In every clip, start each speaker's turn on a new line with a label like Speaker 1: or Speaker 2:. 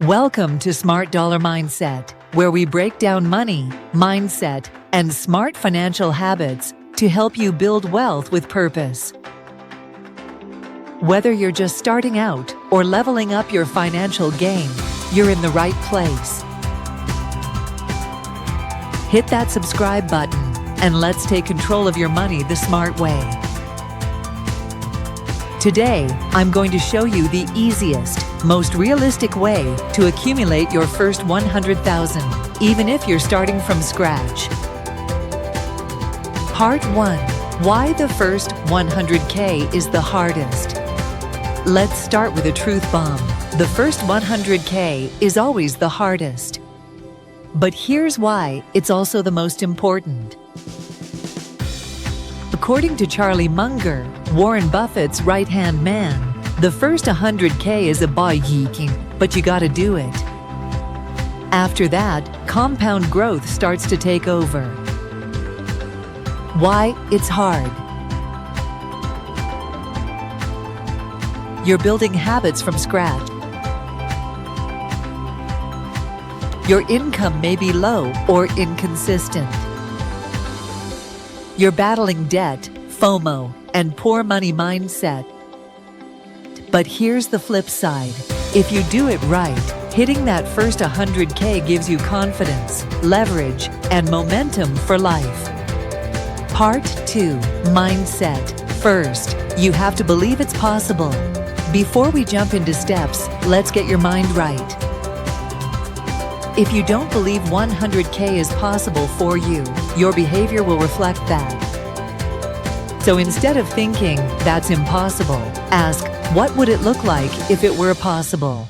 Speaker 1: Welcome to Smart Dollar Mindset, where we break down money, mindset, and smart financial habits to help you build wealth with purpose. Whether you're just starting out or leveling up your financial game, you're in the right place. Hit that subscribe button and let's take control of your money the smart way. Today, I'm going to show you the easiest, most realistic way to accumulate your first $100,000, even if you're starting from scratch. Part 1. Why the first $100K is the hardest. Let's start with a truth bomb. The first $100K is always the hardest. But here's why it's also the most important. According to Charlie Munger, Warren Buffett's right-hand man, the first $100K is a but you gotta do it. After that, compound growth starts to take over. Why it's hard. You're building habits from scratch. Your income may be low or inconsistent. You're battling debt, FOMO, and poor money mindset. But here's the flip side. If you do it right, hitting that first $100K gives you confidence, leverage, and momentum for life. Part 2. Mindset. First, you have to believe it's possible. Before we jump into steps, let's get your mind right. If you don't believe $100K is possible for you, your behavior will reflect that. So instead of thinking, that's impossible, ask, what would it look like if it were possible?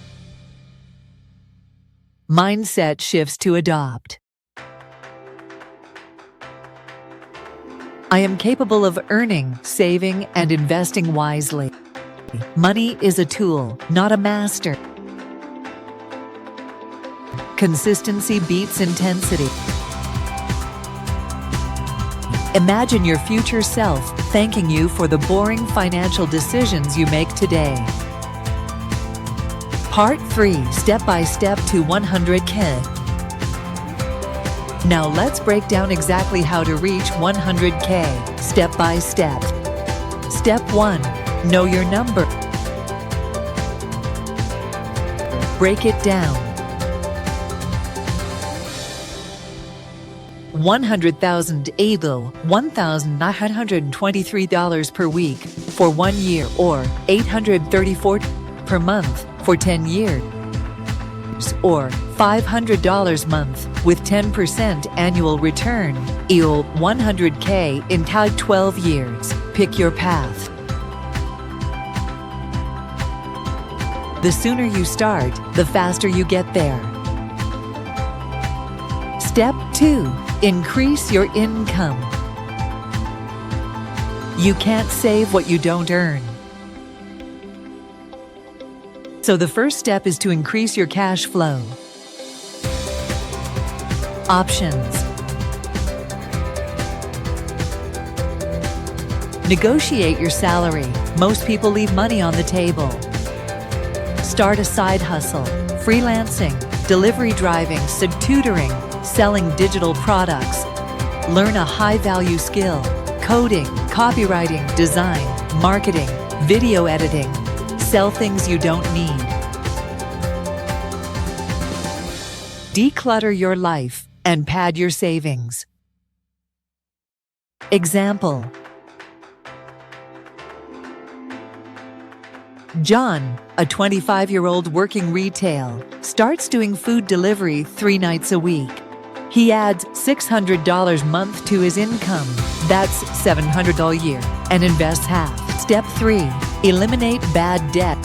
Speaker 1: Mindset shifts to adopt. I am capable of earning, saving, and investing wisely. Money is a tool, not a master. Consistency beats intensity. Imagine your future self thanking you for the boring financial decisions you make today. Part 3. Step by step to 100K. Now let's break down exactly how to reach 100K, step by step. Step 1. Know your number. Break it down. $100,000 able $1,923 per week for 1 year, or $834 per month for 10 years, or $500 month with 10% annual return, equal 100K in 12 years. Pick your path. The sooner you start, the faster you get there. Step 2. Increase your income. You can't save what you don't earn. So the first step is to increase your cash flow. Options. Negotiate your salary. Most people leave money on the table. Start a side hustle, freelancing, delivery driving, tutoring, selling digital products. Learn a high-value skill: coding, copywriting, design, marketing, video editing. Sell things you don't need. Declutter your life and pad your savings. Example: John, a 25-year-old working retail, starts doing food delivery 3 nights a week. He adds $600 a month to his income, that's $700 a year, and invests half. Step 3. Eliminate bad debt.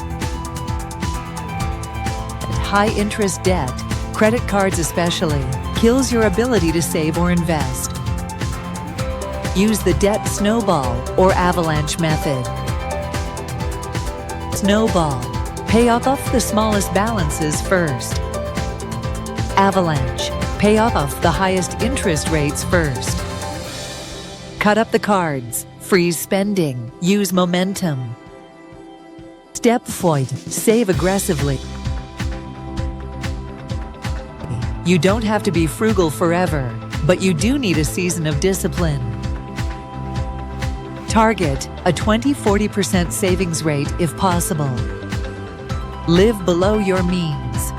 Speaker 1: High-interest debt, credit cards especially, kills your ability to save or invest. Use the debt snowball or avalanche method. Snowball. Pay off the smallest balances first. Avalanche. Pay off the highest interest rates first. Cut up the cards. Freeze spending. Use momentum. Step 4. Save aggressively. You don't have to be frugal forever, but you do need a season of discipline. Target a 20–40% savings rate if possible. Live below your means.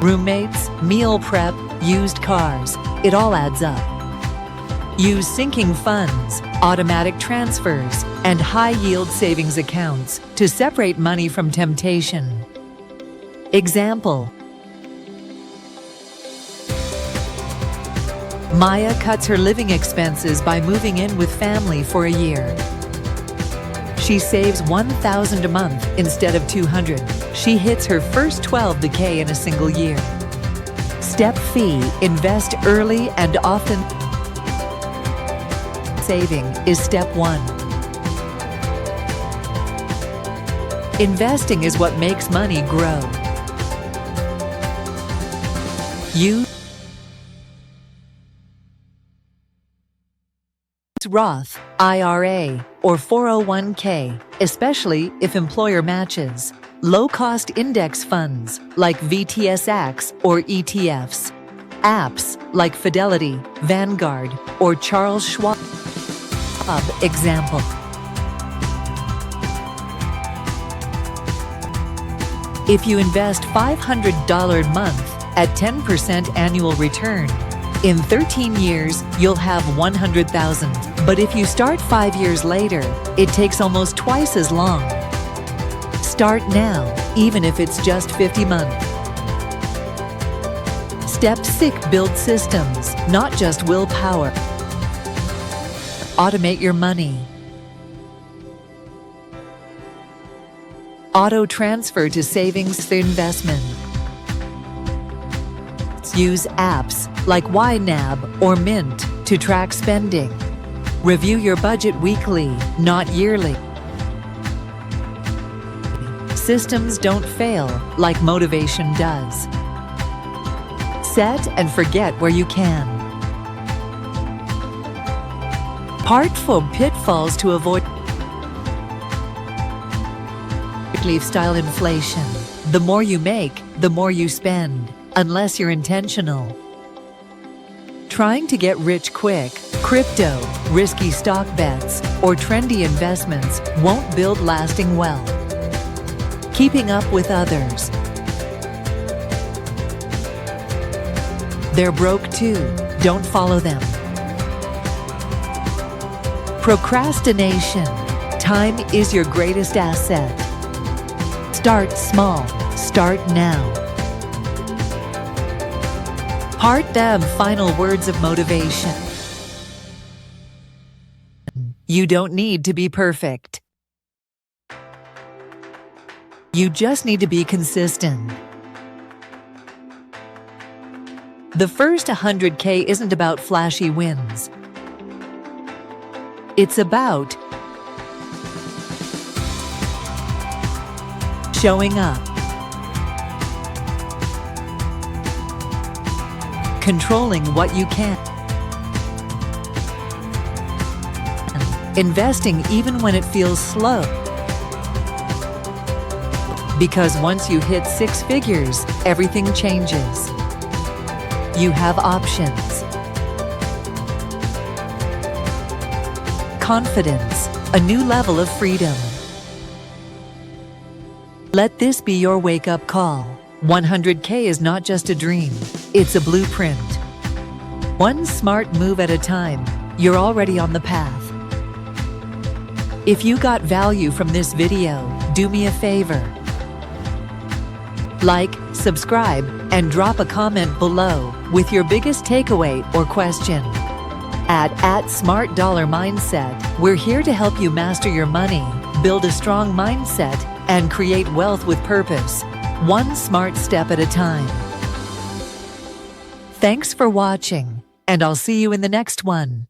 Speaker 1: Roommates, meal prep, used cars, it all adds up. Use sinking funds, automatic transfers, and high-yield savings accounts to separate money from temptation. Example: Maya cuts her living expenses by moving in with family for a year. She saves $1,000 a month instead of $200. She hits her first $12K in a single year. Step fee: invest early and often. Saving is step 1. Investing is what makes money grow. Use Roth, IRA, or 401k, especially if employer matches. Low-cost index funds like VTSAX or ETFs. Apps like Fidelity, Vanguard, or Charles Schwab. Example: if you invest $500 a month at 10% annual return, in 13 years, you'll have $100,000. But if you start 5 years later, it takes almost twice as long. Start now, even if it's just 50 months. Step 6: build systems, not just willpower. Automate your money. Auto transfer to savings to investment. Use apps like YNAB or Mint to track spending. Review your budget weekly, not yearly. Systems don't fail like motivation does. Set and forget where you can. Part from pitfalls to avoid lifestyle inflation. The more you make, the more you spend, unless you're intentional. Trying to get rich quick, crypto, risky stock bets, or trendy investments won't build lasting wealth. Keeping up with others. They're broke too. Don't follow them. Procrastination. Time is your greatest asset. Start small. Start now. Part them final words of motivation. You don't need to be perfect. You just need to be consistent. The first 100K isn't about flashy wins. It's about showing up, controlling what you can, investing even when it feels slow. Because once you hit 6 figures, everything changes. You have options. Confidence, a new level of freedom. Let this be your wake-up call. 100K is not just a dream, it's a blueprint. One smart move at a time, you're already on the path. If you got value from this video, do me a favor. Like, subscribe, and drop a comment below with your biggest takeaway or question. At Smart Dollar Mindset, we're here to help you master your money, build a strong mindset, and create wealth with purpose, one smart step at a time. Thanks for watching, and I'll see you in the next one.